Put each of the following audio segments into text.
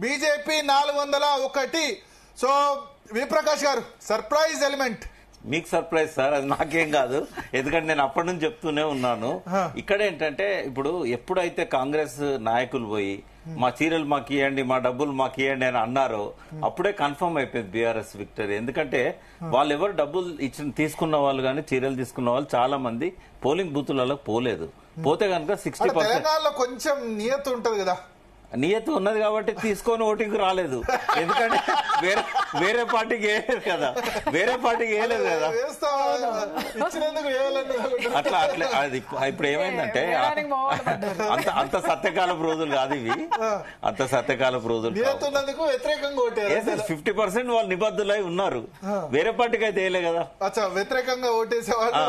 BJP 401. So విప్రకాష్ గారు, surprise element. మీకు surprise sir, అది నాకేం కాదు. ఎందుకంటే నేను అప్పటి నుంచి చెప్తూనే ఉన్నాను. ఇక్కడ ఏంటంటే ఇప్పుడు ఎప్పుడైతే కాంగ్రెస్ నాయకులు పోయి మా చీరలు మాకు ఇవ్వండి, మా డబ్బులు మాకు ఇవ్వండి అని అన్నారో అప్పుడే కన్ఫర్మ్ అయిపోయింది బీఆర్ఎస్ విక్టరీ. ఎందుకంటే వాళ్ళు ఎవరు డబ్బులు తీసుకున్న వాళ్ళు కానీ చీరలు తీసుకున్న వాళ్ళు చాలా మంది పోలింగ్ బూతులలో పోలేదు. పోతే కనుక 60% తెలంగాణలో కొంచెం నియత ఉంటది కదా, నియత ఉన్నది కాబట్టి తీసుకొని ఓటింగ్ రాలేదు. ఎందుకంటే వేరే పార్టీకి వేయలేదు కదా, అట్లా అది ఇప్పుడు ఏమైందంటే అంత సత్యకాలపు రోజులు కాదు ఇవి, అంత సత్యకాలపు రోజులు. 50% వాళ్ళు నిబద్ధులై ఉన్నారు, వేరే పార్టీకి అయితే వేయలే కదా, వ్యతిరేకంగా ఓటేసేవాళ్ళు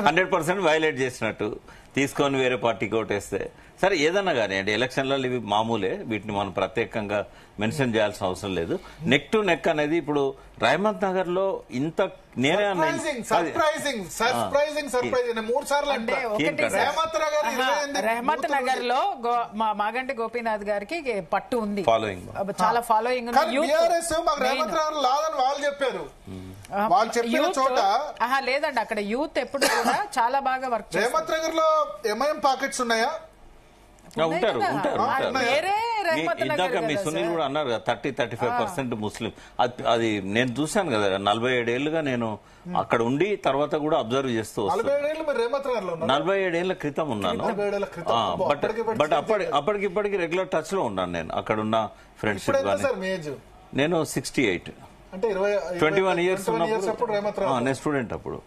100% వైలేట్ చేసినట్టు తీసుకొని వేరే పార్టీకి ఓటేస్తే. సరే ఏదన్నా కానీ అండి, ఎలక్షన్లలో ఇవి మామూలే, వీటిని మనం ప్రత్యేకంగా మెన్షన్ చేయాల్సిన అవసరం లేదు. నెక్ టు నెక్ అనేది ఇప్పుడు రహమత్ నగర్ లో ఇంత నేనే రహమత్ నగర్ లో మాగంటి గోపీనాథ్ గారికి పట్టు ఉంది, చాలా ఫాలోయింగ్. వాళ్ళు చెప్పారు, వాళ్ళు చెప్పిన చోట లేదండి, అక్కడ యూత్ ఎప్పుడు కూడా చాలా బాగా వర్క్. రహమత్ నగర్ లో ఎంఐఎం పాకెట్స్ ఉన్నాయా? ఉంటారు. ఇందాక మీ సునీల్ కూడా అన్నారు కదా 30-35% ముస్లిం. అది నేను చూశాను కదా, 47 ఏళ్లుగా నేను అక్కడ ఉండి తర్వాత కూడా అబ్జర్వ్ చేస్తూ వస్తాను. 47 ఏళ్ల క్రితం ఉన్నాను. బట్ అప్పటికిప్పటికి రెగ్యులర్ టచ్ లో ఉన్నాను నేను. అక్కడ ఉన్న ఫ్రెండ్షిప్ నేను 68 అంటే 21 ఇయర్స్ ఉన్నప్పుడు నేను స్టూడెంట్ అప్పుడు.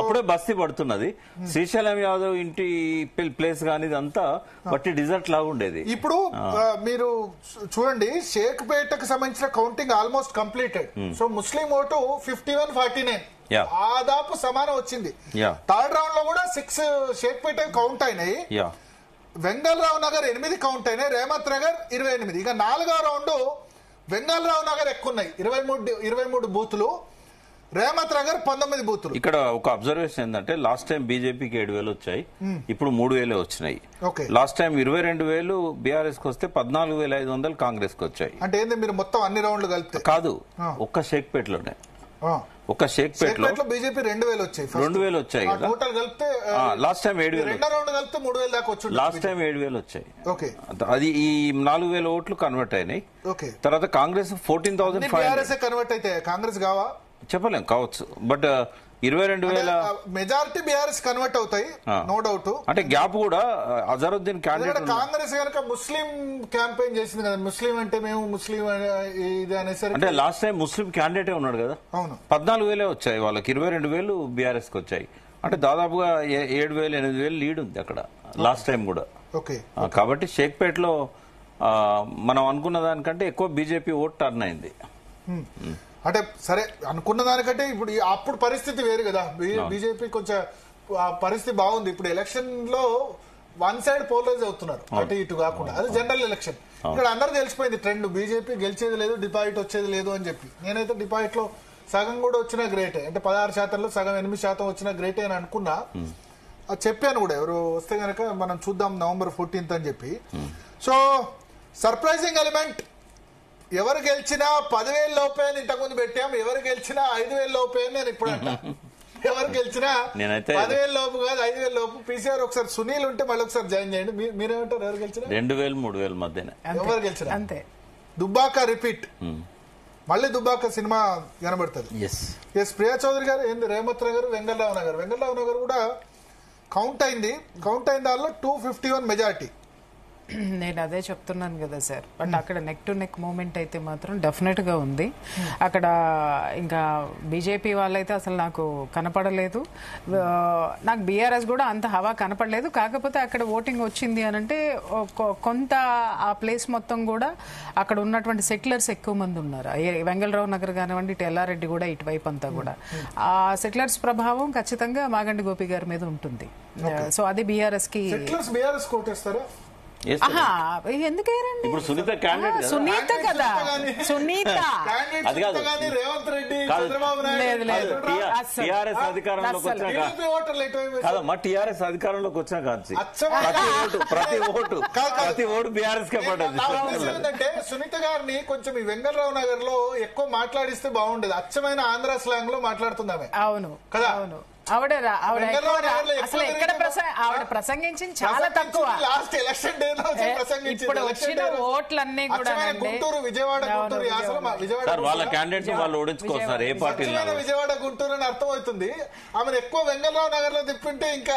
అప్పుడే బస్తీ పడుతున్నది. శ్రీశైలం యాదవ్ ఇంటి ప్లేస్ కానీ ఇదంతా బట్టి డిజర్ట్ లాగా ఉండేది. ఇప్పుడు మీరు చూడండి, షేక్పేటకు సంబంధించిన కౌంటింగ్ ఆల్మోస్ట్ కంప్లీటెడ్. సో ముస్లిం ఓటు 51-49 దాదాపు సమానం వచ్చింది. థర్డ్ రౌండ్ లో కూడా 6 షేక్పేట కౌంట్ అయినాయి. వెంగళరావు నగర్ 8 కౌంట్ అయినాయి, రహమత్ నగర్ 28. ఇక 4వ రౌండ్ వెంగళరావు నగర్ ఎక్కున్నాయి, 23 బూతులు, రహమత్ నగర్ 19 బూతులు. ఇక్కడ ఒక అబ్జర్వేషన్ ఏంటంటే లాస్ట్ టైం బీజేపీకి 7,000 వచ్చాయి, ఇప్పుడు 3,000 వచ్చినాయి. లాస్ట్ టైం 22,000 బీఆర్ఎస్ కి వస్తే 14,500 కాంగ్రెస్ కి వచ్చాయి. అంటే ఏంది మీరు మొత్తం అన్ని రౌండ్లు కలిపితే? కాదు, ఒక్క షేక్పేటలోనే. ఒక షేక్పేటలో బీజేపీ 2,000 వచ్చాయి, 2,000 వచ్చాయి కదా. టోటల్ కలిపితే లాస్ట్ టైం 7,000, రెండో రౌండ్ కలిపితే 3,000 దాకా వచ్చి లాస్ట్ టైం 7,000 వచ్చాయి. అది ఈ 4,000 ఓట్లు కన్వర్ట్ అయినాయి. తర్వాత కాంగ్రెస్ 14,500 కన్వర్ట్ అయితే కాంగ్రెస్ కావా చెప్పలేం, కావచ్చు. బట్ 22,000 మెజారిటీ బీఆర్ఎస్ కన్వర్ట్ అవుతాయి, నో డౌట్. అంటే గ్యాప్ కూడా అజరుద్దీన్ క్యాండిడేట్. కాంగ్రెస్ కనుక ముస్లిం క్యాంపెయిన్ చేసింది కదా, ముస్లిం అంటే మేము ముస్లిం ఇది అనేసరికి. అంటే లాస్ట్ టైం ముస్లిం క్యాండిడేటే ఉన్నాడు కదా, 14,000 వచ్చాయి వాళ్ళకి, 22,000 బీఆర్ఎస్ కి వచ్చాయి. అంటే దాదాపుగా 7,000-8,000 లీడ్ ఉంది అక్కడ లాస్ట్ టైం కూడా. కాబట్టి షేక్పేటలో మనం అనుకున్న దానికంటే ఎక్కువ బీజేపీ ఓట్ టర్న్ అయింది. అంటే సరే అనుకున్న దానికంటే ఇప్పుడు అప్పుడు పరిస్థితి వేరు కదా, బీజేపీ కొంచెం పరిస్థితి బాగుంది. ఇప్పుడు ఎలక్షన్ లో వన్ సైడ్ పోలరైజ్ అవుతున్నారు, అటు ఇటు కాకుండా. అది జనరల్ ఎలక్షన్, ఇక్కడ అందరూ తెలిసిపోయింది ట్రెండ్, బీజేపీ గెలిచేది లేదు, డిపాజిట్ వచ్చేది లేదు అని చెప్పి. నేనైతే డిపాజిట్ లో సగం కూడా వచ్చినా గ్రేటే, అంటే 16%లో సగం 8% వచ్చినా గ్రేటే అని అనుకున్నా. అది చెప్పాను కూడా, ఎవరు వస్తే గనక మనం చూద్దాం November 14th అని చెప్పి. సో సర్ప్రైజింగ్ ఎలిమెంట్, ఎవరు గెలిచినా 10,000 లోపే అని ఇంతకుముందు పెట్టాం, ఎవరు గెలిచినా 5,000 లోపే అని నేను ఇప్పుడు అంటా. ఎవరు గెలిచినా 10,000 లోపు కాదు, 5,000 లోపు. పీసీఆర్ ఒకసారి సునీల్ ఉంటే మళ్ళీ ఒకసారి జాయిన్ చేయండి. మీరేమంటారు, ఎవరు గెలిచినా 2,000-3,000 మధ్యనే ఎవరు గెలిచినా అంతే. దుబ్బాక రిపీట్, మళ్ళీ దుబ్బాక సినిమా కనబడుతుంది. ప్రియా చౌదరి గారు ఏంది, రహమత్ నగర్, వెంగళరావు నగర్ కూడా కౌంట్ అయింది. కౌంట్ అయిన దానిలో 251 మెజారిటీ. నేను అదే చెప్తున్నాను కదా సార్, బట్ అక్కడ నెక్ టు నెక్ మూమెంట్ అయితే మాత్రం డెఫినెట్ గా ఉంది. అక్కడ ఇంకా బీజేపీ వాళ్ళైతే అసలు నాకు కనపడలేదు, నాకు బీఆర్ఎస్ కూడా అంత హవా కనపడలేదు. కాకపోతే అక్కడ ఓటింగ్ వచ్చింది అని అంటే కొంత ఆ ప్లేస్ మొత్తం కూడా అక్కడ ఉన్నటువంటి సెటిలర్స్ ఎక్కువ మంది ఉన్నారు. వెంగళరావు నగర్ కానివ్వండి, ఇటు ఎల్లారెడ్డి కూడా ఇటువైపు అంతా కూడా ఆ సెటిలర్స్ ప్రభావం ఖచ్చితంగా మాగంటి గోపి గారి మీద ఉంటుంది. సో అది బీఆర్ఎస్ కి ఎందుకేరండి ఇప్పుడు సునీత క్యాండిడేట్ సునీత కదా సునీత అది కాదు. రేవంత్ రెడ్డి కాదు. చంద్రబాబు లేదు, లేదు. టీఆర్ఎస్ అధికారంలోకి వచ్చినాక కాదమ్మా, టీఆర్ఎస్ అధికారంలోకి వచ్చిన కాంచి ప్రతి ఓటు బీఆర్ఎస్ కే పడ్డది. ఏంటంటే సునీత గారిని కొంచెం ఈ వెంగళరావు నగర్ లో ఎక్కువ మాట్లాడిస్తే బాగుండేది. అచ్చమైన ఆంధ్ర స్లాంగ్ లో మాట్లాడుతుంది ఆమె. అవును కదా. అవును. ఆవిడ అసలు ఎక్కడ ఆవిడ ప్రసంగించింది చాలా తక్కువ. లాస్ట్ ఎలక్షన్ డే ఇప్పుడు వచ్చిన ఓట్లన్నీ కూడా గుంటూరు విజయవాడ గుంటూరు వాళ్ళ క్యాండిడేట్స్ వాళ్ళు ఓడించుకోస్తారు ఏ పార్టీ. విజయవాడ గుంటూరు అని అర్థమవుతుంది. ఆమెను ఎక్కువ వెంగళరావు నగర్ లో తిప్పింటే ఇంకా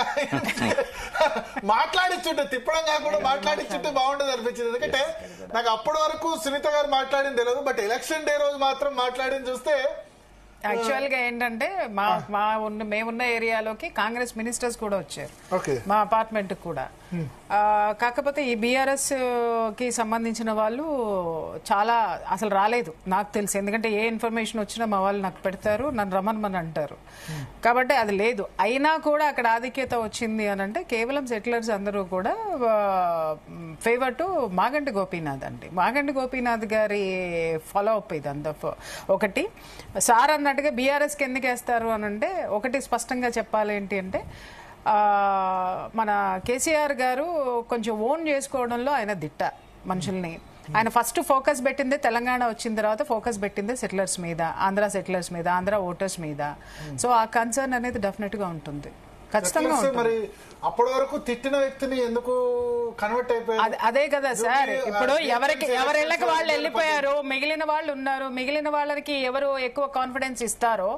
మాట్లాడిచ్చుంటే తిప్పడం కాకుండా మాట్లాడిచ్చుంటే బాగుండేది అనిపించింది. ఎందుకంటే నాకు అప్పటి వరకు సునీత గారు మాట్లాడింది తెలియదు, బట్ ఎలక్షన్ డే రోజు మాత్రం మాట్లాడింది చూస్తే యాక్చువల్ గా ఏంటంటే మేమున్న ఏరియాలోకి కాంగ్రెస్ మినిస్టర్స్ కూడా వచ్చారు, మా అపార్ట్మెంట్ కూడా. కాకపోతే ఈ బీఆర్ఎస్ కి సంబంధించిన వాళ్ళు చాలా అసలు రాలేదు నాకు తెలిసి. ఎందుకంటే ఏ ఇన్ఫర్మేషన్ వచ్చినా మా వాళ్ళు నాకు పెడతారు, నన్ను రమ్మని అంటారు. కాబట్టి అది లేదు. అయినా కూడా అక్కడ ఆధిక్యత వచ్చింది అని అంటే కేవలం సెటిలర్స్ అందరూ కూడా ఫేవర్ టు మాగంటి గోపీనాథ్ అండి. మాగంటి గోపీనాథ్ గారి ఫాలో అప్ ఇది అంత. ఒకటి సార్ అన్నట్టుగా బీఆర్ఎస్కి ఎందుకు వేస్తారు అని అంటే ఒకటి స్పష్టంగా చెప్పాలి ఏంటి అంటే మన కేసీఆర్ గారు కొంచెం ఓన్ చేసుకోవడంలో ఆయన దిట్ట మనుషుల్ని. ఆయన ఫస్ట్ ఫోకస్ పెట్టిందే తెలంగాణ వచ్చిన తర్వాత ఫోకస్ పెట్టిందే సెటిలర్స్ మీద, ఆంధ్ర సెటిలర్స్ మీద, ఆంధ్ర ఓటర్స్ మీద. సో ఆ కన్సర్న్ అనేది డెఫినెట్ గా ఉంటుంది, ఖచ్చితంగా. మరి అప్పటి వరకు తిట్టిన వ్యక్తిని ఎందుకు కన్వర్ట్ అయిపోయారు? అదే కదా సార్. ఇప్పుడు ఎవరిళ్ళకి వాళ్ళు వెళ్ళిపోయారు, మిగిలిన వాళ్ళు ఉన్నారు. మిగిలిన వాళ్ళకి ఎవరు ఎక్కువ కాన్ఫిడెన్స్ ఇస్తారో,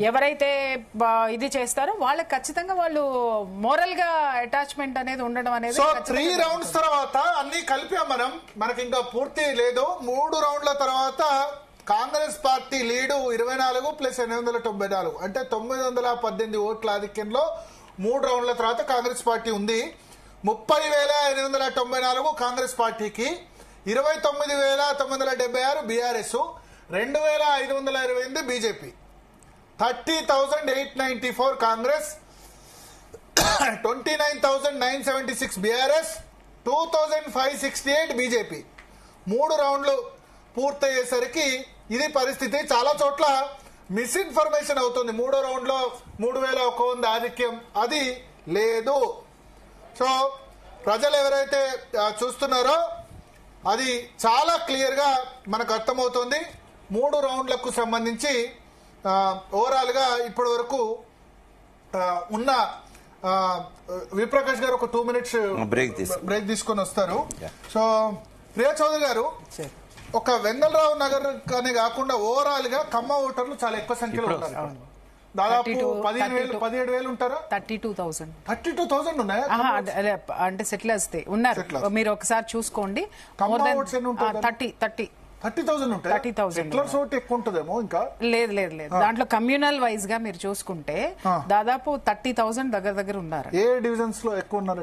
ఎవరైతే ఇది చేస్తారో వాళ్ళకి ఖచ్చితంగా వాళ్ళు మోరల్ గా అటాచ్మెంట్ అనేది ఉండడం అనేది. సో 3 రౌండ్స్ తర్వాత అన్ని కలిపాం మనం, మనకి ఇంకా పూర్తి లేదు. 3 రౌండ్ల తర్వాత కాంగ్రెస్ పార్టీ లీడు 24 + 894 అంటే 918 ఓట్ల ఆధిక్యంలో 3 రౌండ్ల తర్వాత కాంగ్రెస్ పార్టీ ఉంది. 30,894 కాంగ్రెస్ పార్టీకి, 29,976 BRS, 2,528 BJP, 30,894 Congress, 29,976 BRS, 2,568 BJP. 3 రౌండ్లు పూర్తయ్యేసరికి ఇది పరిస్థితి. చాలా చోట్ల మిస్ఇన్ఫర్మేషన్ అవుతుంది. 3వ రౌండ్ లో 3,100 ఆధిక్యం అది లేదు. సో ప్రజలు ఎవరైతే చూస్తున్నారో అది చాలా క్లియర్ గా మనకు అర్థమవుతుంది. 3 రౌండ్లకు సంబంధించి ఓవరాల్ గా ఇప్పటి వరకు ఉన్న విప్రకాష్ గారు ఒక 2 మినిట్స్ బ్రేక్ తీసుకొని వస్తారు. సో ప్రియా చౌదరి గారు, ఒక వెంగళరావు నగర్ కానీ కాకుండా ఓవరాల్ గా ఖమ్మ ఓటర్లు చాలా ఎక్కువ సంఖ్యలో ఉన్నారు. దాదాపు 17,000 ఉంటారా? 32,000 ఉన్నాయా? అంటే సెటిలర్స్ ఉన్నారు. మీరు ఒకసారి చూసుకోండి. 30,000 ఉంటాయి. 30,000 ఎక్కువ ఉంటుందేమో. ఇంకా లేదు దాంట్లో కమ్యూనల్ వైజ్ గా మీరు చూసుకుంటే దాదాపు 30,000 దగ్గర ఉన్నారు. ఏ డివిజన్స్ లో ఎక్కువ ఉన్నారు?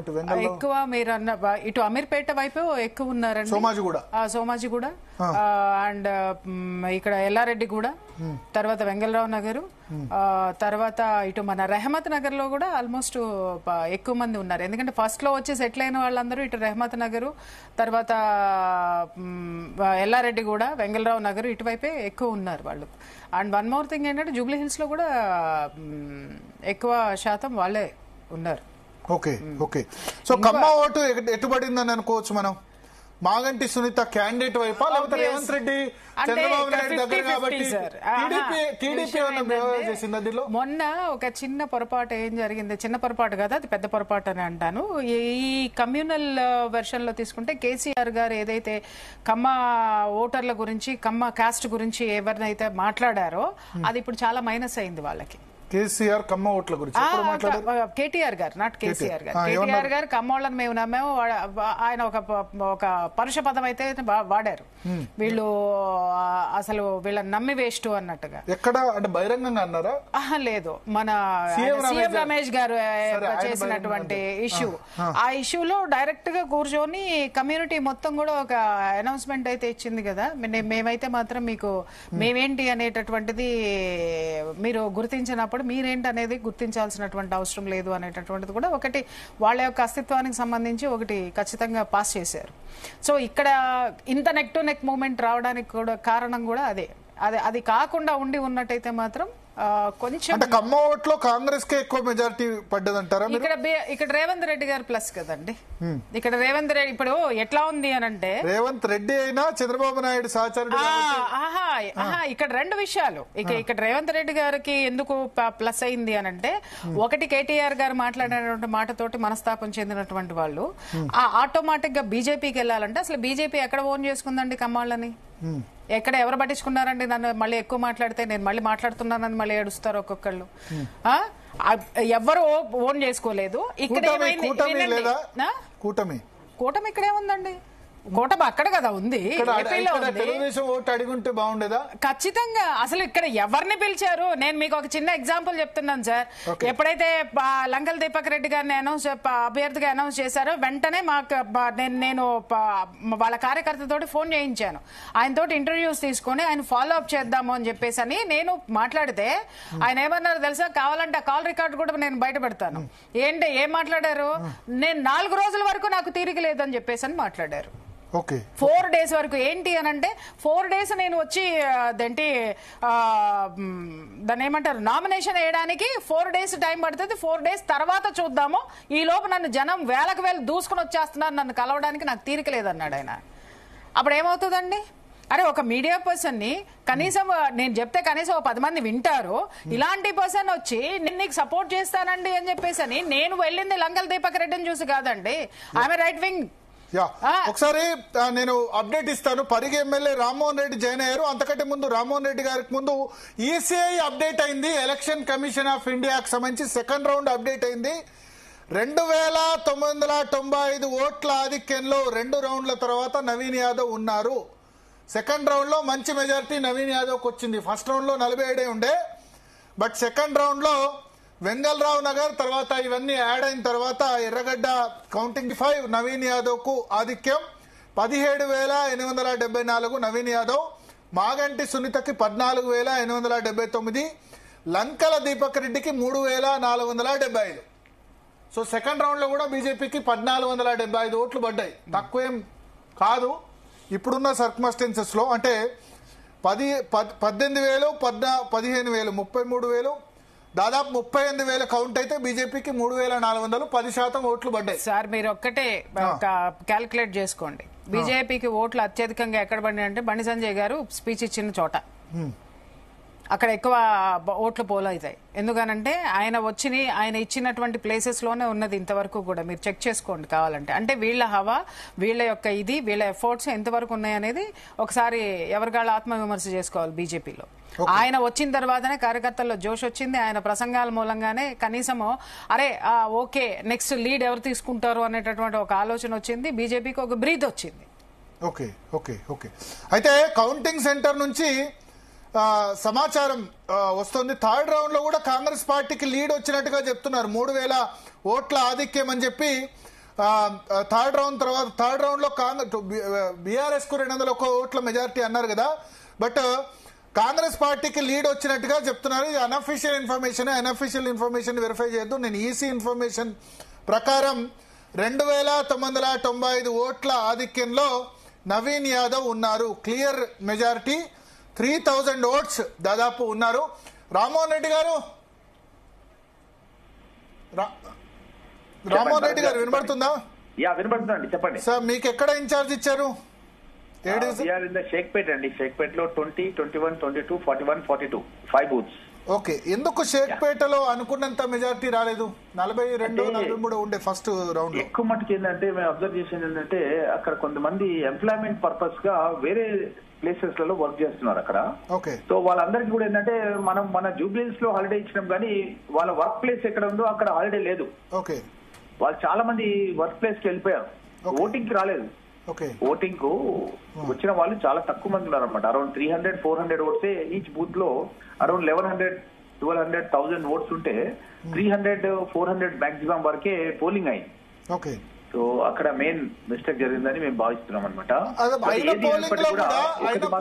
ఎక్కువ మీరు అన్న ఇటు అమీర్పేట వైపు ఎక్కువ ఉన్నారండి. సోమాజిగూడ అండ్ ఇక్కడ ఎల్లారెడ్డి కూడా, తర్వాత వెంగళరావు నగరు, తర్వాత ఇటు మన రెహమత్ నగర్ లో కూడా ఆల్మోస్ట్ ఎక్కువ మంది ఉన్నారు. ఎందుకంటే ఫస్ట్ లో వచ్చి సెటిల్ అయిన వాళ్ళందరూ ఇటు రెహమత్ నగరు, తర్వాత ఎల్లారెడ్డి కూడా, వెంగళరావు నగర్ ఇటువైపే ఎక్కువ ఉన్నారు వాళ్ళు. అండ్ వన్ మోర్ థింగ్ ఏంటంటే జూబ్లీ హిల్స్ లో కూడా ఎక్కువ శాతం వాళ్ళే ఉన్నారు. ఓకే. సో ఖమ్మ ఓటు ఎటుబడిందని అనుకోవచ్చు మనం? మాగంటి సునీత క్యాండిడేట్ వైపా, లేకపోతే రేవంత్ రెడ్డి చంద్రబాబు నాయుడు దగ్గర కాబట్టి టీడీపీ చేసింది? అందులో మొన్న ఒక చిన్న పొరపాటు ఏం జరిగింది, చిన్న పొరపాటు కదా, అది పెద్ద పొరపాటు అని అంటాను. ఈ కమ్యూనల్ వెర్షన్ లో తీసుకుంటే కేసీఆర్ గారు ఏదైతే కమ్మ ఓటర్ల గురించి, కమ్మ కాస్ట్ గురించి ఎవరినైతే మాట్లాడారో అది ఇప్పుడు చాలా మైనస్ అయింది వాళ్ళకి. కేసీఆర్ కమ్మ ఓట్ల గురించి కేటీఆర్ గారు, నాట్ కేసీఆర్ గారు. కేటీఆర్ గారు కమ్మోళ్ళని మేము నమ్మాము, ఆయన ఒక పరుష పదం అయితే వాడారు. వీళ్ళు అసలు వీళ్ళని నమ్మి వేస్ట్ అన్నట్టుగా. ఎక్కడ అంటే బహిరంగంగా అన్నారా? లేదు, మన సీఎం రమేష్ గారు చేసినటువంటి ఇష్యూ, ఆ ఇష్యూలో డైరెక్ట్ గా కూర్చొని కమ్యూనిటీ మొత్తం కూడా ఒక అనౌన్స్మెంట్ అయితే ఇచ్చింది కదా, మేమైతే మాత్రం మీకు మేమేంటి అనేటటువంటిది మీరు గుర్తించినప్పుడు మీరేంటి అనేది గుర్తించాల్సినటువంటి అవసరం లేదు అనేటటువంటిది కూడా ఒకటి వాళ్ళ యొక్క అస్తిత్వానికి సంబంధించి ఒకటి ఖచ్చితంగా పాస్ చేశారు. సో ఇక్కడ ఇంత నెక్ టు నెక్ మూమెంట్ రావడానికి కూడా కారణం కూడా అదే. అది కాకుండా ఉన్నట్టయితే మాత్రం కొంచెం ఖమ్మం ఓట్లో కాంగ్రెస్ కే ఎక్కువ మెజారిటీ పడ్డదంటారా? ఇక్కడ రేవంత్ రెడ్డి గారు ప్లస్ కదండి. ఇక్కడ రేవంత్ రెడ్డి ఇప్పుడు ఎట్లా ఉంది అని అంటే రేవంత్ రెడ్డి అయినా చంద్రబాబు నాయుడు సహచరుడు. ఇక్కడ రెండు విషయాలు. ఇక్కడ రేవంత్ రెడ్డి గారికి ఎందుకు ప్లస్ అయింది అని అంటే ఒకటి కేటీఆర్ గారు మాట్లాడినటువంటి మాటతోటి మనస్తాపం చెందినటువంటి వాళ్ళు ఆటోమేటిక్ గా బీజేపీకి వెళ్ళాలంటే అసలు బీజేపీ ఎక్కడ ఓన్ చేసుకుందండి ఖమ్మాళ్ళని? ఎక్కడ ఎవరు పట్టించుకున్నారండి? నన్ను మళ్ళీ ఎక్కువ మాట్లాడితే నేను మళ్ళీ మాట్లాడుతున్నానని మళ్ళీ ఏడుస్తారు ఒక్కొక్కళ్ళు. ఎవ్వరు ఓన్ చేసుకోలేదు. ఇక్కడ కూటమి ఇక్కడే ఉందండి. కూటమి అక్కడ కదా ఉంది. తెలుగుదేశం ఓటు అడిగుంటే బాగుండేదా? ఖచ్చితంగా. అసలు ఇక్కడ ఎవరిని పిలిచారు? నేను మీకు ఒక చిన్న ఎగ్జాంపుల్ చెప్తున్నాను సార్. ఎప్పుడైతే లంకల్ దీపక్ రెడ్డి గారిని అభ్యర్థిగా అనౌన్స్ చేశారో వెంటనే నేను వాళ్ళ కార్యకర్తతోటి ఫోన్ చేయించాను. ఆయనతోటి ఇంటర్వ్యూస్ తీసుకుని ఆయన ఫాలో అప్ చేద్దాము అని చెప్పేసి అని నేను మాట్లాడితే ఆయన ఏమన్నారు తెలుసా? కావాలంటే ఆ కాల్ రికార్డు కూడా నేను బయట పెడతాను. ఏంటి ఏం మాట్లాడారు? నేను 4 రోజుల వరకు నాకు తీరిక లేదని చెప్పేసి అని మాట్లాడారు. 4 days వరకు. ఏంటి అని అంటే 4 days నేను వచ్చి అదేంటి దాన్ని ఏమంటారు నామినేషన్ వేయడానికి 4 days టైం పడుతుంది. 4 days తర్వాత చూద్దాము. ఈ లోపు నన్ను జనం వేలకు వేలు దూసుకుని వచ్చేస్తున్నారు, నన్ను కలవడానికి నాకు తీరిక లేదన్నాడు ఆయన. అప్పుడు ఏమవుతుందండి? అరే ఒక మీడియా పర్సన్ ని కనీసం నేను చెప్తే కనీసం 10 మంది వింటారు. ఇలాంటి పర్సన్ వచ్చి నేను నీకు సపోర్ట్ చేస్తానండి అని చెప్పేసి అని నేను వెళ్ళింది లంకల్ దీపక్ రెడ్డిని చూసి కాదండి. ఆమె రైట్ వింగ్. ఒకసారి నేను అప్డేట్ ఇస్తాను. పరిగి ఎమ్మెల్యే రామ్మోహన్ రెడ్డి జాయిన్ అయ్యారు. అంతకంటే ముందు రామ్మోహన్ రెడ్డి గారికి ముందు ఈసీఐ అప్డేట్ అయింది. ఎలక్షన్ కమిషన్ ఆఫ్ ఇండియాకి సంబంధించి సెకండ్ రౌండ్ అప్డేట్ అయింది. 2995 ఓట్ల ఆధిక్యంలో 2 రౌండ్ల తర్వాత నవీన్ యాదవ్ ఉన్నారు. సెకండ్ రౌండ్ లో మంచి మెజారిటీ నవీన్ యాదవ్కి వచ్చింది. ఫస్ట్ రౌండ్ లో 47 ఉండే, బట్ సెకండ్ రౌండ్ లో వెంగళరావు నగర్ తర్వాత ఇవన్నీ యాడ్ అయిన తర్వాత ఎర్రగడ్డ కౌంటింగ్ 5 నవీన్ యాదవ్ కు ఆధిక్యం. 17,874 నవీన్ యాదవ్. మాగంటి సునీతకి 14,879. లంకల దీపక్ రెడ్డికి 3,475. సో సెకండ్ రౌండ్ లో కూడా బీజేపీకి 1,475 ఓట్లు పడ్డాయి. తక్కువేం కాదు ఇప్పుడున్న సర్కమ్స్టెన్సెస్ లో. అంటే 18,000, 15,000, 33,000, దాదాపు 38,000 కౌంట్ అయితే బీజేపీకి 3,400, 10% ఓట్లు పడ్డాయి. సార్ మీరు ఒక్కటే క్యాల్కులేట్ చేసుకోండి. బీజేపీకి ఓట్లు అత్యధికంగా ఎక్కడ పడినాయి అంటే బండి సంజయ్ గారు స్పీచ్ ఇచ్చిన చోట అక్కడ ఎక్కువ ఓట్లు పోల్ అవుతాయి. ఎందుకనంటే ఆయన ఇచ్చినటువంటి ప్లేసెస్ లోనే ఉన్నది ఇంతవరకు కూడా. మీరు చెక్ చేసుకోండి కావాలంటే. అంటే వీళ్ళ హవా, వీళ్ళ యొక్క వీళ్ళ ఎఫర్ట్స్ ఎంతవరకు ఉన్నాయనేది ఒకసారి ఎవరికాళ్ళ ఆత్మవిమర్శ చేసుకోవాలి బీజేపీలో. ఆయన వచ్చిన తర్వాతనే కార్యకర్తల్లో జోష్ వచ్చింది. ఆయన ప్రసంగాల మూలంగానే కనీసము అరే ఓకే నెక్స్ట్ లీడ్ ఎవరు తీసుకుంటారు అనేటటువంటి ఒక ఆలోచన వచ్చింది. బీజేపీకి ఒక బ్రీత్ వచ్చింది. అయితే కౌంటింగ్ సెంటర్ నుంచి సమాచారం వస్తుంది. థర్డ్ రౌండ్ లో కూడా కాంగ్రెస్ పార్టీకి లీడ్ వచ్చినట్టుగా చెప్తున్నారు. 3,000 ఓట్ల ఆధిక్యం అని చెప్పి థర్డ్ రౌండ్ లో బీఆర్ఎస్ కు 201 ఓట్ల మెజారిటీ అన్నారు కదా. బట్ కాంగ్రెస్ పార్టీకి లీడ్ వచ్చినట్టుగా చెప్తున్నారు. ఇది అన్అఫీషియల్ ఇన్ఫర్మేషన్ వెరిఫై చేయొద్దు. నేను ఈసీ ఇన్ఫర్మేషన్ ప్రకారం 2,995 ఓట్ల ఆధిక్యంలో నవీన్ యాదవ్ ఉన్నారు. క్లియర్ మెజారిటీ 3,000 ఓట్స్ దాదాపు ఉన్నారు. రామ్మోహన్ రెడ్డి గారు వినబడుతుందా? వినబడుతుందండి, చెప్పండి సార్. మీకు ఎక్కడ ఇన్ఛార్జ్ ఇచ్చారు? షేక్పేట అండి. షేక్పేటలో 20, 21, 22, 41, 42 5 బూత్స్. ఓకే. ఎందుకు షేక్పేటలో అనుకున్నంత మెజారిటీ రాలేదు? 42, 43 ఉండే ఫస్ట్ రౌండ్. ఎక్కువ మటుకు ఏంటంటే మేము అబ్జర్వ్ చేసేది ఏంటంటే అక్కడ కొంతమంది ఎంప్లాయ్మెంట్ పర్పస్ గా వేరే ప్లేసెస్ లలో వర్క్ చేస్తున్నారు అక్కడ. సో వాళ్ళందరికీ కూడా ఏంటంటే మన జూబ్లీస్ లో హాలిడే ఇచ్చినాం కానీ వాళ్ళ వర్క్ ప్లేస్ ఎక్కడ ఉందో అక్కడ హాలిడే లేదు. వాళ్ళు చాలా మంది వర్క్ ప్లేస్ కి వెళ్ళిపోయారు. ఓటింగ్ కి రాలేదు. ఓటింగ్ కు వచ్చిన వాళ్ళు చాలా తక్కువ మంది ఉన్నారు అనమాట. అరౌండ్ 300, 400 ఓట్సే ఈచ్ బూత్ లో. అరౌండ్ 1,100, 1,200, 1,000 ఓట్స్ ఉంటే 300, 400 మాక్సిమం వరకే పోలింగ్ అయింది. సో అక్కడ మెయిన్ మిస్టేక్ జరిగిందని మేము భావిస్తున్నాం అనమాట.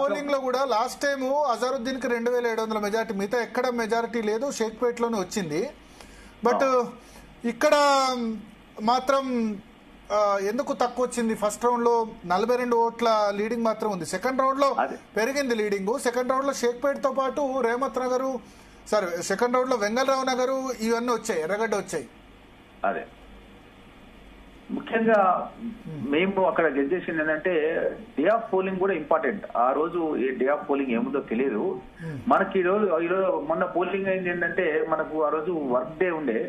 పోలింగ్ లో కూడా లాస్ట్ టైం అజారుద్దీన్ కి 2700 మెజార్టీ, మిగతా ఎక్కడ మెజారిటీ లేదు, షేక్పేట్ లోనే వచ్చింది. బట్ ఇక్కడ మాత్రం ఎందుకు తక్కువ వచ్చింది? ఫస్ట్ రౌండ్ లో 42 ఓట్ల లీడింగ్ మాత్రం ఉంది. సెకండ్ రౌండ్ లో పెరిగింది లీడింగ్. సెకండ్ రౌండ్ లో షేక్పేట్ తో పాటు రేమత్ నగర్, సెకండ్ రౌండ్ లో వెంగళరావు నగర్ ఇవన్నీ వచ్చాయి, ఎర్రగడ్డ వచ్చాయి. అదే ముఖ్యంగా మేము అక్కడ జడ్జ్ చేసింది ఏంటంటే డే ఆఫ్ పోలింగ్ కూడా ఇంపార్టెంట్. ఆ రోజు డే ఆఫ్ పోలింగ్ ఏముందో తెలియదు మనకి. ఈరోజు మొన్న పోలింగ్ అయింది ఏంటంటే మనకు ఆ రోజు వర్క్ డే ఉండే,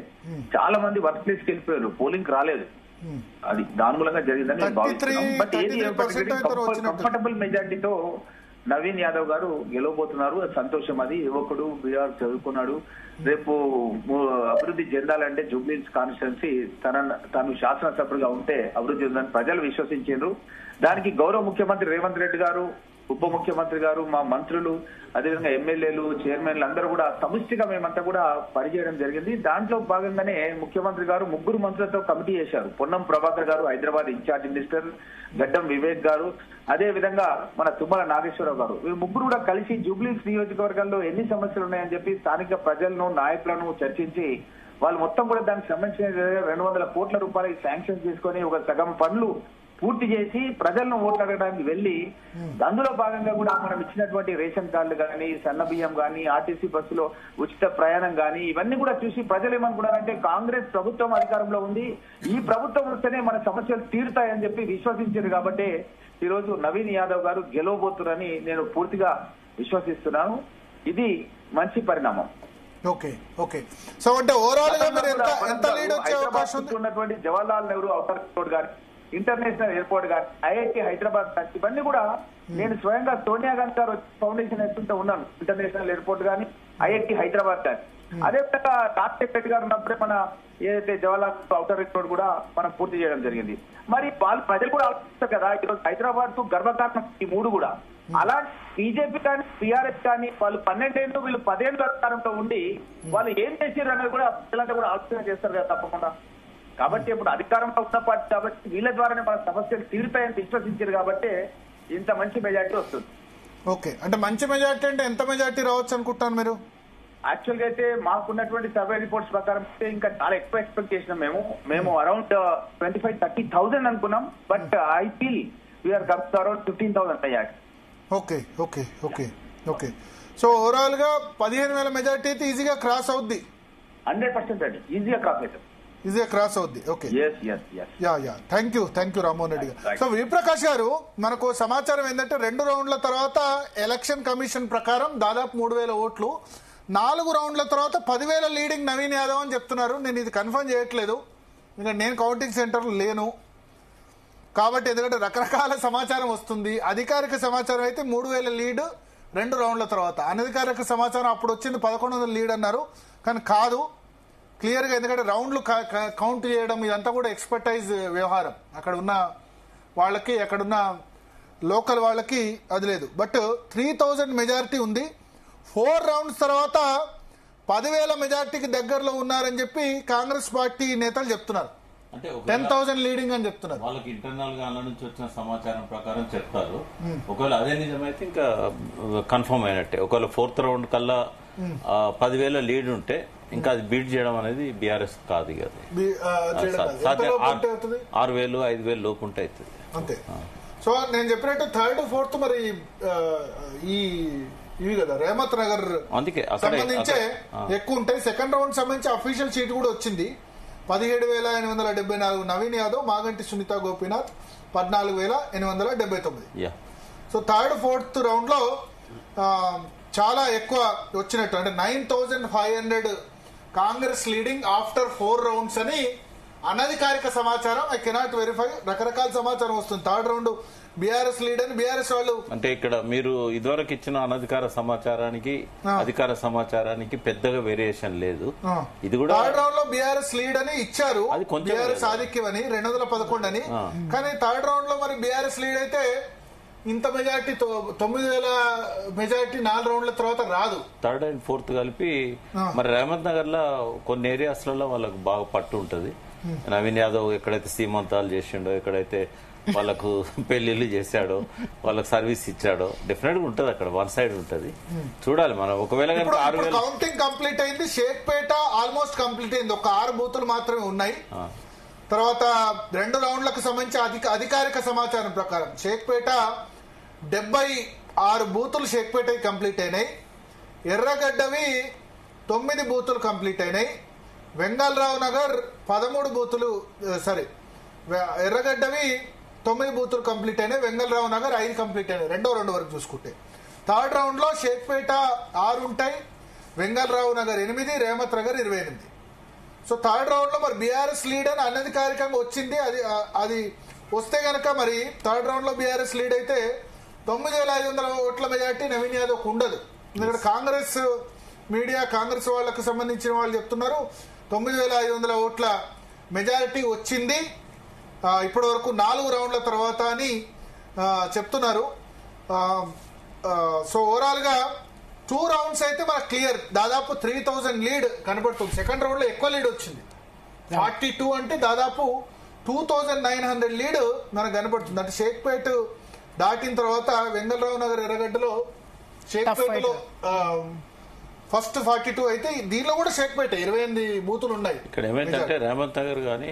చాలా మంది వర్క్ ప్లేస్కి వెళ్ళిపోయారు, పోలింగ్ రాలేదు. అది దాని మూలంగా జరిగిందని మేము భావిస్తున్నాం. బట్ ఏది కంఫర్టబుల్ మెజార్టీతో నవీన్ యాదవ్ గారు గెలవబోతున్నారు. సంతోషం. అది యువకుడు, బీఆర్ చదువుకున్నాడు. రేపు అభివృద్ధి చెందాలంటే జూబ్లీహిల్స్ కాన్స్టిట్యున్సీ తను శాసనసభ్యుడిగా ఉంటే అభివృద్ధి చెందాలని ప్రజలు విశ్వసించారు. దానికి గౌరవ ముఖ్యమంత్రి రేవంత్ రెడ్డి గారు, ఉప ముఖ్యమంత్రి గారు, మా మంత్రులు, అదేవిధంగా ఎమ్మెల్యేలు, చైర్మన్లు అందరూ కూడా సమిష్టిగా మేమంతా కూడా పనిచేయడం జరిగింది. దాంట్లో భాగంగానే ముఖ్యమంత్రి గారు 3 మంత్రులతో కమిటీ చేశారు. పొన్నం ప్రభాకర్ గారు హైదరాబాద్ ఇన్ఛార్జ్ మినిస్టర్, గడ్డం వివేక్ గారు, అదే విధంగా మన తుమ్మల నాగేశ్వరరావు గారు, వీరు 3 కూడా కలిసి జూబ్లీహిల్స్ నియోజకవర్గంలో ఎన్ని సమస్యలు ఉన్నాయని చెప్పి స్థానిక ప్రజలను, నాయకులను చర్చించి వాళ్ళు మొత్తం కూడా దానికి సంబంధించిన 200 కోట్ల రూపాయలకి శాంక్షన్ చేసుకొని ఒక సగం పనులు పూర్తి చేసి ప్రజలను ఓట్లు అడగడానికి వెళ్లి అందులో భాగంగా కూడా మనం ఇచ్చినటువంటి రేషన్ కార్డులు కానీ, సన్న బియ్యం కానీ, ఆర్టీసీ బస్సులో ఉచిత ప్రయాణం కానీ ఇవన్నీ కూడా చూసి ప్రజలు ఏమనుకున్నారంటే కాంగ్రెస్ ప్రభుత్వం అధికారంలో ఉంది, ఈ ప్రభుత్వం వస్తేనే మన సమస్యలు తీరుతాయని చెప్పి విశ్వసించారు. కాబట్టి ఈ రోజు నవీన్ యాదవ్ గారు గెలవబోతున్నారని నేను పూర్తిగా విశ్వసిస్తున్నాను. ఇది మంచి పరిణామం. Okay okay. సో అంటే ఓవరాల్ గా మీరు ఎంత లీడ్ వచ్చే అవకాశం ఉంది? ఉన్నటువంటి Jawaharlal Nehru outer ring road గాని, ఇంటర్నేషనల్ ఎయిర్పోర్ట్ గాని, ఐఐటి హైదరాబాద్ గాని, ఇవన్నీ కూడా నేను స్వయంగా సోనియా గాంధీ గారు ఫౌండేషన్ వేస్తుంటే ఉన్నాను. ఇంటర్నేషనల్ ఎయిర్పోర్ట్ గాని, ఐఐటి హైదరాబాద్ గాని, అదే విధంగా రాజశేఖర్ గారు ఉన్నప్పుడే మన ఏదైతే జవహర్లాల్ ఔటర్ రింగ్ రోడ్ కూడా మనం పూర్తి చేయడం జరిగింది. మరి వాళ్ళు ప్రజలు కూడా ఆలోచిస్తారు కదా, ఈరోజు హైదరాబాద్ కు గర్వకారణం ఈ 3 కూడా. అలాంటి బీజేపీ కానీ, టీఆర్ఎస్ కానీ వాళ్ళు 12 ఏళ్ళు, వీళ్ళు 10 ఏళ్ళు అధికారంలో ఉండి వాళ్ళు ఏం చేశారు అనేది కూడా ప్రజలంతా కూడా ఆలోచన చేస్తారు కదా తప్పకుండా. కాబట్టి ఇప్పుడు అధికారంలో ఉన్న పార్టీ కాబట్టి వీళ్ళ ద్వారానే మన సమస్యలు తీరుతాయని విశ్వసించారు కాబట్టి ఇంత మంచి మెజార్టీ వస్తుంది. ఓకే, అంటే మంచి మెజార్టీ అంటే ఎంత మెజార్టీ రావచ్చు అనుకుంటాను మీరు? యాక్చువల్ గా అయితే మాకున్నటువంటి సర్వే రిపోర్ట్స్ ప్రకారం ఇంకా చాలా ఎక్కువ ఎక్స్పెక్ట్ చేసినాం. మేము అరౌండ్ 25,000-30,000 అనుకున్నాం. But I feel we're come around 15,000 majority. Okay okay okay okay. So overall గా 15,000 మెజార్టీ అయితే ఈజీగా క్రాస్ అవుద్ది. 100% అండి, ఈజీగా క్రాస్ అవుతుంది. ఈజీగా క్రాస్ అవుద్ది. Okay, thank you Rammohan Reddy గారు. సో విప్రకాష్ గారు, మనకు సమాచారం ఏంటంటే 2 రౌండ్ల తర్వాత ఎలక్షన్ కమిషన్ ప్రకారం దాదాపు 3,000 ఓట్లు, 4 రౌండ్ల తర్వాత 10,000 లీడింగ్ నవీన్ యాదవ్ అని చెప్తున్నారు. నేను ఇది కన్ఫర్మ్ చేయట్లేదు, ఇంకా నేను కౌంటింగ్ సెంటర్ లేను కాబట్టి, ఎందుకంటే రకరకాల సమాచారం వస్తుంది. అధికారిక సమాచారం అయితే 3,000 లీడ్ 2 రౌండ్ల తర్వాత, అనధికారిక సమాచారం అప్పుడు వచ్చింది 1,100 లీడ్ అన్నారు, కానీ కాదు క్లియర్ గా. ఎందుకంటే రౌండ్లు కౌంట్ చేయడం ఇదంతా కూడా ఎక్స్పర్టైజ్ వ్యవహారం, అక్కడ ఉన్న వాళ్ళకి, అక్కడున్న లోకల్ వాళ్ళకి అది లేదు. బట్ 3,000 మెజారిటీ ఉంది. 4 రౌండ్స్ తర్వాత 10,000 మెజార్టీకి దగ్గరలో ఉన్నారని చెప్పి కాంగ్రెస్ పార్టీ నేతలు చెప్తున్నారు. 10,000 లీడింగ్ అని చెప్తున్నారు. వాళ్ళకి ఇంటర్నల్ గా అన్న నుంచి వచ్చిన సమాచారం ప్రకారం చెప్తారు. ఒకవేళ అదే నిజమైతే ఇంకా కన్ఫర్మ్ అయినట్టే. ఒకవేళ 4th రౌండ్ కల్లా 10,000 లీడ్ ఉంటే ఇంకా అది బీట్ చేయడం అనేది బీఆర్ఎస్ కాదు. 6,000 5,000 లోపు ఉంటే అవుతుంది అంతే. సో నేను చెప్పినట్టు 3rd 4th మరి ఇవి కదా రేమత్ నగర్ సంబంధించే ఎక్కువ ఉంటాయి. సెకండ్ రౌండ్ సంబంధించి అఫీషియల్ షీట్ కూడా వచ్చింది. 17,874 Naveen Yadav, Maganti Sunitha Gopinath 14,879. So 3rd 4th round లో చాలా ఎక్కువ వచ్చినట్టు, అంటే 9,500 కాంగ్రెస్ లీడింగ్ ఆఫ్టర్ 4 రౌండ్స్ అని అనధికారిక సమాచారం. ఐ కెనాట్ వెరిఫై, రకరకాల సమాచారం వస్తుంది. 3rd రౌండ్ బీఆర్ఎస్ లీడ్ అని బీఆర్ఎస్ వాళ్ళు. అంటే ఇక్కడ మీరు ఇదివరకు ఇచ్చిన అనధికార సమాచారానికి అధికార సమాచారానికి పెద్దగా వేరియేషన్ లేదు. ఇది కూడా 3rd రౌండ్ లో బీఆర్ఎస్ లీడ్ అని ఇచ్చారు, బీఆర్ఎస్ ఆధిక్యం అని 211 అని. కానీ 3rd రౌండ్ లో మరి బీఆర్ఎస్ లీడ్ అయితే ఇంత మెజార్టీ 9,000 మెజార్టీ 4 రౌండ్ల తర్వాత రాదు. 3rd and 4th కలిపి మరి రేవంత్ నగర్ లో కొన్ని ఏరియాస్లలో వాళ్ళకు బాగా పట్టు ఉంటది. నవీన్ యాదవ్ ఎక్కడైతే సీమంతాలు చేసిండో, ఎక్కడైతే వాళ్ళకు పెళ్లిళ్ళు చేశాడో, వాళ్ళకి సర్వీస్ ఇచ్చాడో, డెఫినెట్ గా ఉంటది అక్కడ. వన్ సైడ్ ఉంటది, చూడాలి మనం. ఒకవేళ కౌంటింగ్ కంప్లీట్ అయింది, షేక్పేట ఆల్మోస్ట్ కంప్లీట్ అయింది, ఒక 6 బూతులు మాత్రమే ఉన్నాయి. తర్వాత 2 రౌండ్లకు సంబంధించి అధికారిక సమాచారం ప్రకారం షేక్పేట 76 బూతులు షేక్పేట కంప్లీట్ అయినాయి. ఎర్రగడ్డవి 9 బూతులు కంప్లీట్ అయినాయి. వెంగళరావు నగర్ 13 బూతులు, ఎర్రగడ్డవి 9 బూతులు కంప్లీట్ అయినాయి. వెంగళరావు నగర్ 5 కంప్లీట్ అయినాయి, 2వ రౌండ్ వరకు చూసుకుంటే. థర్డ్ రౌండ్ లో షేక్పేట 6 ఉంటాయి, Vengala Rao Nagar 8, రేమత్ Nagar 28. So third round లో మరి బీఆర్ఎస్ లీడ్ అని అనధికారికంగా వచ్చింది. అది వస్తే గనక మరి థర్డ్ రౌండ్ లో బీఆర్ఎస్ లీడ్ అయితే 9,500 ఓట్ల మెజార్టీ నవీన్ యాదవ్ ఉండదు. ఎందుకంటే కాంగ్రెస్ మీడియా, కాంగ్రెస్ వాళ్ళకు సంబంధించిన వాళ్ళు చెప్తున్నారు 9,500 ఓట్ల మెజారిటీ వచ్చింది ఇప్పటి వరకు 4 రౌండ్ల తర్వాత అని చెప్తున్నారు. సో ఓవరాల్ గా 2 రౌండ్స్ అయితే మనకు క్లియర్, దాదాపు 3,000 లీడ్ కనబడుతుంది. సెకండ్ రౌండ్ లో ఎక్కువ లీడ్ వచ్చింది, 42 అంటే దాదాపు 2,900 లీడ్ మనకు కనబడుతుంది. అంటే షేక్పేట దాటిన తర్వాత వెంగళరావు నగర్, ఎర్రగడ్డలో షేక్పేటలో ఫస్ట్ 42 అయితే దీనిలో కూడా షేక్పేట 28 బూతులు ఉన్నాయి. ఇక్కడ ఏమైందంటే రేవంత్ నగర్ గానీ,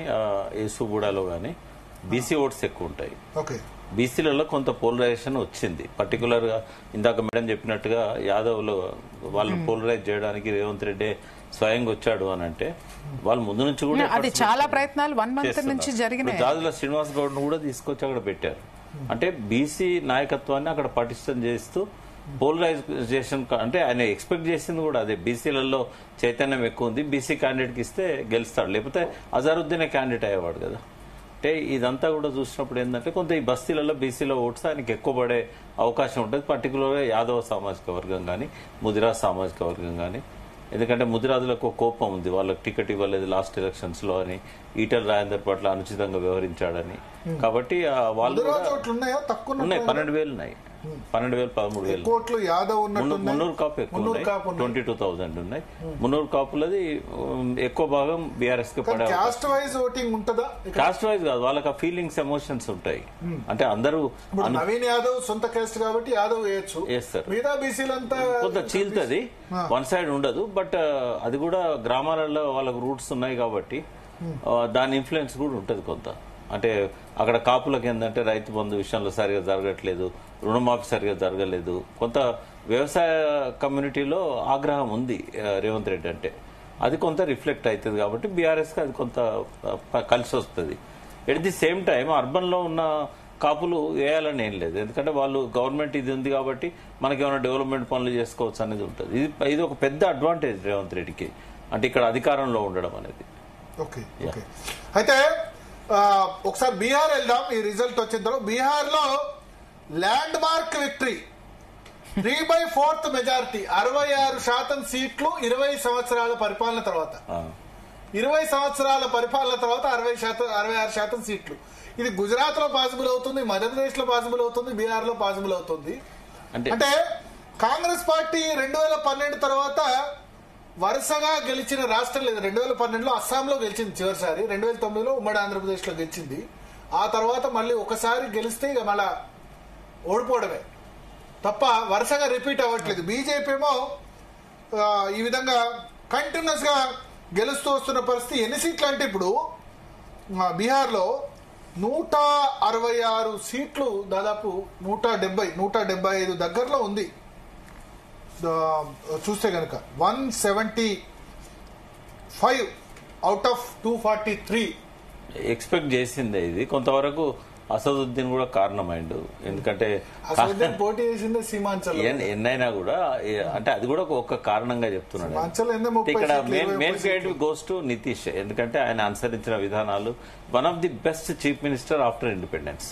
ఏసుగూడలో గానీ బీసీ ఓట్స్ ఎక్కువ ఉంటాయి. బీసీలలో కొంత పోలరైజేషన్ వచ్చింది. పర్టికులర్ గా ఇందాక మేడం చెప్పినట్టుగా యాదవ్లో వాళ్ళని పోలరైజ్ చేయడానికి రేవంత్ రెడ్డి స్వయంగా వచ్చాడు అని అంటే వాళ్ళు ముందు నుంచి కూడా అది చాలా ప్రయత్నాలు 1 మంత్ నుంచి జరిగినాయి. జాజుల శ్రీనివాస్ గౌడ్ ను కూడా తీసుకొచ్చి అక్కడ పెట్టారు. అంటే బీసీ నాయకత్వాన్ని అక్కడ పటిష్టం చేస్తూ పోలరైజేషన్, అంటే ఆయన ఎక్స్పెక్ట్ చేసింది కూడా అదే. బీసీలలో చైతన్యం ఎక్కువ ఉంది, బీసీ క్యాండిడేట్ కి ఇస్తే గెలుస్తాడు, లేకపోతే అజరుద్దీనే క్యాండిడేట్ అయ్యేవాడు కదా. అంటే ఇదంతా కూడా చూసినప్పుడు ఏంటంటే కొంత ఈ బస్తీలలో బీసీలో ఓట్స్ ఆయనకి ఎక్కువ పడే అవకాశం ఉంటుంది. పర్టికులర్గా యాదవ సామాజిక వర్గం కానీ, ముదిరాజ్ సామాజిక వర్గం కానీ. ఎందుకంటే ముదిరాజులకు కోపం ఉంది, వాళ్ళకి టికెట్ ఇవ్వలేదు లాస్ట్ ఎలక్షన్స్ లో అని, ఈటెల రాజేందర్ పట్ల అనుచితంగా వ్యవహరించాడని. కాబట్టి వాళ్ళు ఉన్నాయి, 12,000 ఉన్నాయి, 12,000 13,000 కోట్లు యాదవ్ మున్నూరు కాపు ఎక్కువ ఉన్నాయి, 22,000 ఉన్నాయి. మున్నూరు కాపులది ఎక్కువ భాగం బీఆర్ఎస్ కి పడే. కాస్ట్ వైజ్ ఓటింగ్ ఉంటుందా? కాస్ట్ వైజ్ కాదు, వాళ్ళకి ఆ ఫీలింగ్స్, ఎమోషన్స్ ఉంటాయి. అంటే అందరూ నవీన్ యాదవ్ సొంత కాస్ట్ కాబట్టి యాదవ్ వేస్తారు, మిగతా బీసీలంతా కొంత చీల్తుంది, వన్ సైడ్ ఉండదు. బట్ అది కూడా గ్రామాలలో వాళ్ళకు రూట్స్ ఉన్నాయి కాబట్టి దాని ఇన్ఫ్లుయెన్స్ కూడా ఉంటది కొంత. అంటే అక్కడ కాపులకు ఏంటంటే రైతు బంధు విషయంలో సరిగా జరగట్లేదు, రుణమాఫీ సరిగా జరగలేదు, కొంత వ్యవసాయ కమ్యూనిటీలో ఆగ్రహం ఉంది రేవంత్ రెడ్డి అంటే. అది కొంత రిఫ్లెక్ట్ అవుతుంది కాబట్టి బీఆర్ఎస్ కి అది కొంత కలిసి వస్తుంది. At the same time urban లో ఉన్న కాపులు వేయాలని ఏం లేదు, ఎందుకంటే వాళ్ళు గవర్నమెంట్ ఇది ఉంది కాబట్టి మనకి ఏమైనా డెవలప్మెంట్ పనులు చేసుకోవచ్చు అనేది ఉంటుంది. ఇది ఒక పెద్ద అడ్వాంటేజ్ రేవంత్ రెడ్డికి, అంటే ఇక్కడ అధికారంలో ఉండడం అనేది. అయితే ఒకసారి బీహార్ వెళ్దాం. ఈ రిజల్ట్ వచ్చిన తర్వాత బీహార్ లో ల్యాండ్ మార్క్ విక్టరీ, 3/4 మెజారిటీ, 66% సీట్లు 20 సంవత్సరాల పరిపాలన తర్వాత. 20 సంవత్సరాల పరిపాలన తర్వాత 66% సీట్లు. ఇది గుజరాత్ లో పాసిబుల్ అవుతుంది, మధ్యప్రదేశ్ లో పాసిబుల్ అవుతుంది, బీహార్ లో పాసిబుల్ అవుతుంది. అంటే కాంగ్రెస్ పార్టీ 2012 తర్వాత వరుసగా గెలిచిన రాష్ట్రం లేదు. 2012లో అస్సాంలో గెలిచింది చివరిసారి, 2009లో ఉమ్మడి ఆంధ్రప్రదేశ్ లో గెలిచింది. ఆ తర్వాత మళ్ళీ ఒకసారి గెలిస్తే ఇక మళ్ళా ఓడిపోవడమే తప్ప వరుసగా రిపీట్ అవ్వట్లేదు. బీజేపీ ఏమో ఈ విధంగా కంటిన్యూస్ గా గెలుస్తూ వస్తున్న పరిస్థితి. ఎన్ని సీట్లు అంటే ఇప్పుడు బీహార్ లో 166 సీట్లు, దాదాపు 175 దగ్గరలో ఉంది. చూస్తే గనక 175 అవుట్ ఆఫ్ 243 ఎక్స్పెక్ట్ చేసిందే. ఇది కొంతవరకు అసదుద్దీన్ కూడా కారణమైండు, ఎందుకంటే పోటీ చేసిందే సీమాంచల్. ఎన్నైనా కూడా అంటే అది కూడా ఒక కారణంగా చెప్తున్నాడు. ఇక్కడ main credit goes to Nitish, ఎందుకంటే ఆయన అనుసరించిన విధానాలు. One of the best chief minister after independence.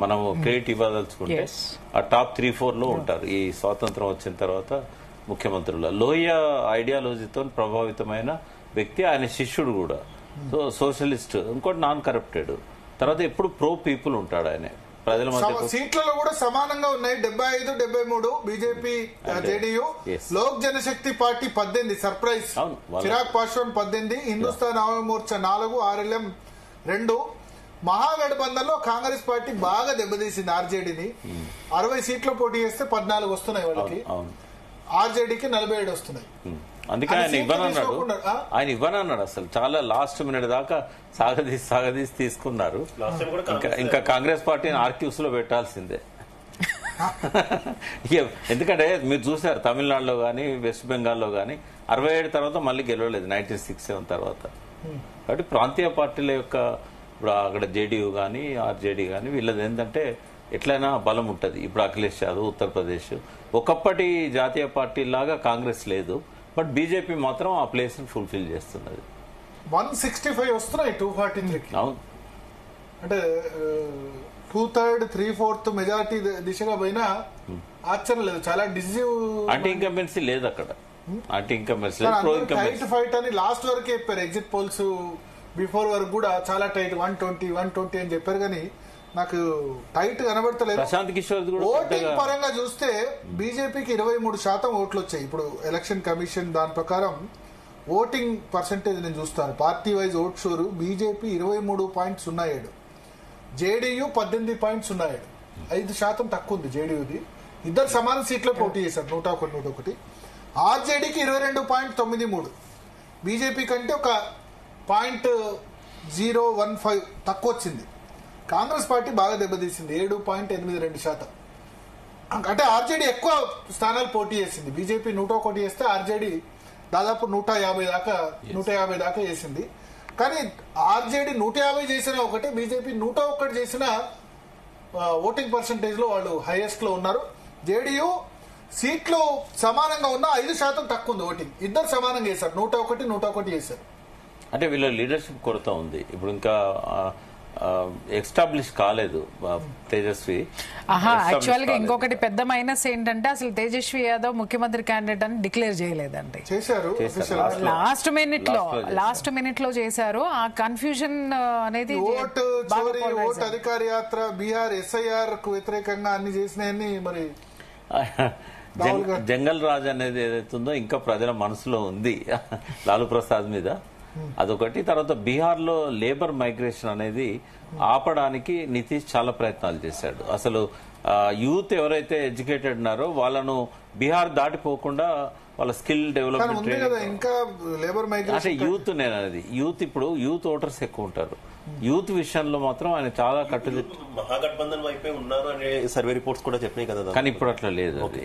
మనం క్రెడిట్ ఇవ్వదలుచుకుంటే ఆ టాప్ 3-4 లో ఉంటారు ఈ స్వాతంత్రం వచ్చిన తర్వాత ముఖ్యమంత్రులు. లోహియా ఐడియాలజీతో ప్రభావితమైన వ్యక్తి, ఆయన శిష్యుడు కూడా. సో సోషలిస్ట్, ఇంకోటి నాన్ కరప్టెడ్. తర్వాత ఎప్పుడు ప్రో పీపుల్ ఉంటాడు ఆయన. ప్రజల మధ్య సీట్లలో కూడా సమానంగా ఉన్నాయి. 75, 73 BJP JDU. Lok Janshakti party 18, surprise. Chirag Paswan 18, Hindustan Awami Morcha 4, RLM 2. Mahagathbandhan లో కాంగ్రెస్ పార్టీ బాగా దెబ్బతీసింది ఆర్జేడీని. 60 సీట్లు పోటీ చేస్తే 14 వస్తున్నాయి వాళ్ళకి, ఆర్జేడీకి 47 వస్తున్నాయి. అందుకే ఆయన ఇవ్వనన్నాడు అసలు. చాలా లాస్ట్ మినిట్ దాకా సాగదీసి తీసుకున్నారు. ఇంకా కాంగ్రెస్ పార్టీని ఆర్క్యూస్ లో పెట్టాల్సిందే. ఎందుకంటే మీరు చూసారు తమిళనాడులో గానీ వెస్ట్ బెంగాల్లో గానీ 67 తర్వాత మళ్ళీ గెలవలేదు 1967 తర్వాత. కాబట్టి ప్రాంతీయ పార్టీల యొక్క ఇప్పుడు అక్కడ జేడీయూ కానీ ఆర్జేడీ కానీ వీళ్ళది ఏంటంటే ఎట్లయినా బలం ఉంటుంది. ఇప్పుడు అఖిలేష్ యాదవ్ ఉత్తరప్రదేశ్, ఒకప్పటి జాతీయ పార్టీ లాగా కాంగ్రెస్ లేదు, బట్ బీజేపీ మాత్రం ఆ ప్లేస్ ని ఫుల్ఫిల్ చేస్తున్నది. 165 వస్తున్నాయి 243. అవును, అంటే 2/3, 3/4 మెజారిటీ దిశగా పోయినా ఆశ్చర్యం లేదు. చాలా డిసిజివ్ యాంటీ ఇన్కంబెన్సీ లేదు అక్కడ. యాంటీ ఇన్కంబెన్సీ టైట్ ఫైట్ అని లాస్ట్ వరకు చెప్పారు. ఎగ్జిట్ పోల్స్ బిఫోర్ వరకు కూడా చాలా టైట్ 120 అని చెప్పారు, కానీ నాకు టైట్ కనబడతలేదు. ప్రశాంత్ కిషోర్ ఓటింగ్ పరంగా చూస్తే బీజేపీకి 23% ఓట్లు వచ్చాయి. ఇప్పుడు ఎలక్షన్ కమిషన్ దాని ప్రకారం ఓటింగ్ పర్సెంటేజ్ నేను చూస్తాను. పార్టీ వైజ్ ఓట్ షోర్ బీజేపీ 23.07, జేడీయూ 18.07, 5% తక్కువ ఉంది జేడీయూది. ఇద్దరు సమాన సీట్లో పోటీ చేశారు, 101. ఆర్జేడీకి 22.93, బీజేపీ కంటే ఒక 0.015 తక్కువ వచ్చింది. కాంగ్రెస్ పార్టీ బాగా దెబ్బతీసింది, 7.82%. అంటే ఆర్జేడీ ఎక్కువ స్థానాలు పోటీ చేసింది. బీజేపీ 101 చేస్తే ఆర్జేడీ దాదాపు 150 దాకా చేసింది. కానీ ఆర్జేడీ 150 చేసినా ఒకటి, బీజేపీ 101 చేసిన ఓటింగ్ పర్సంటేజ్ లో వాళ్ళు హైయెస్ట్ లో ఉన్నారు. జేడీయూ సీట్లు సమానంగా ఉన్న 5% తక్కువ ఉంది ఓటింగ్. ఇద్దరు సమానంగా చేశారు, 101 చేశారు. అంటే వీళ్ళ లీడర్షిప్ కొరత ఉంది. ఇప్పుడు ఇంకా ఎస్టాబ్లిష్ కాలేదు తేజస్వి. యాక్చువల్ గా ఇంకొకటి పెద్ద మైనస్ ఏంటంటే అసలు తేజస్వి యాదవ్ ముఖ్యమంత్రి క్యాండిడేట్ అని డిక్లేర్ చేయలేదండి. చేశారు లాస్ట్ మినిట్ లో చేశారు. ఆ కన్ఫ్యూజన్ అనేది ఓట్ అధికార యాత్ర, బీహార్ ఎస్ఐఆర్ కు వ్యతిరేకంగా అన్ని చేసినాయని మరి జంగల్ రాజ్ అనేది ఏదైతుందో ఇంకా ప్రజల మనసులో ఉంది లాలూ ప్రసాద్ మీద. అదొకటి. తర్వాత బీహార్ లో లేబర్ మైగ్రేషన్ అనేది ఆపడానికి నితీష్ చాలా ప్రయత్నాలు చేశాడు. అసలు యూత్ ఎవరైతే ఎడ్యుకేటెడ్ ఉన్నారో వాళ్ళను బీహార్ దాటిపోకుండా వాళ్ళ స్కిల్ డెవలప్మెంట్ ఇంకా లేబర్ మైగ్రేషన్ అంటే యూత్ నేను అనేది యూత్ ఇప్పుడు యూత్ ఓటర్స్ ఎక్కువ ఉంటారు. యూత్ విషయంలో మాత్రం ఆయన చాలా కట్టుదిట్టు. మహాగఠబంధన్ వైపే ఉన్నారు అనే సర్వే రిపోర్ట్స్ కూడా చెప్పినాయి కదా, కానీ ఇప్పుడు అట్లా లేదు. యూత్